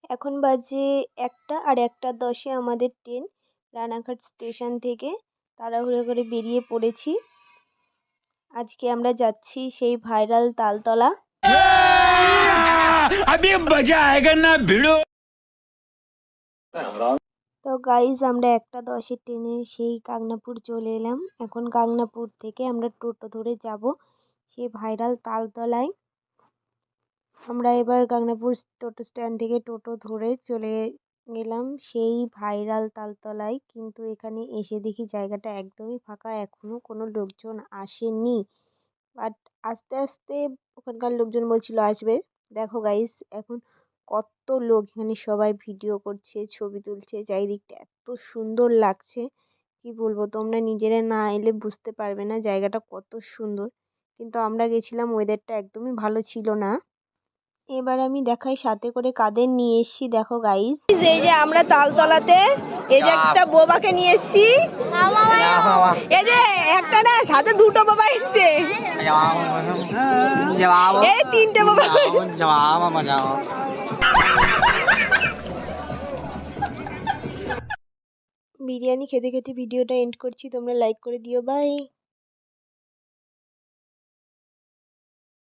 এখন বাজে 1টা, আর 1:10-এ আমাদের ট্রেন রানাঘাট স্টেশন থেকে তাড়াহুড়ো করে বেরিয়ে পড়েছি। আজকে আমরা যাচ্ছি সেই ভাইরাল তালতলা। তো গাইজ আমরা 1:10-এর ট্রেনে সেই গাংনাপুর চলে এলাম। এখন গাংনাপুর থেকে আমরা টোটো ধরে যাব সেই ভাইরাল তালতলায়। আমরা এবার গাংনাপুর টোটো স্ট্যান্ড থেকে টোটো ধরে চলে গেলাম সেই ভাইরাল তালতলায়। কিন্তু এখানে এসে দেখি জায়গাটা একদমই ফাঁকা, এখনও কোনো লোকজন আসেনি। বাট আস্তে আস্তে ওখানকার লোকজন বলছিল আসবে। দেখো গাইস এখন কত লোক এখানে, সবাই ভিডিও করছে, ছবি তুলছে, চারিদিকটা এত সুন্দর লাগছে কি বলবো, তোমরা নিজেরা না এলে বুঝতে পারবে না জায়গাটা কত সুন্দর। কিন্তু আমরা গেছিলাম, ওয়েদারটা একদমই ভালো ছিল না। এবার আমি দেখাই সাথে করে কাদের নিয়ে এসছি। দেখো গাইস, এই যে আমরা তালতলাতে এই যে একটা বোবাকে নিয়ে এসছি। এই যে একটা না, সাথে দুটো বাবা এসছে, এই 3টে বাবা। বিরিয়ানি খেতে খেতে ভিডিওটা এন্ড করছি, তোমরা লাইক করে দিও, বাই।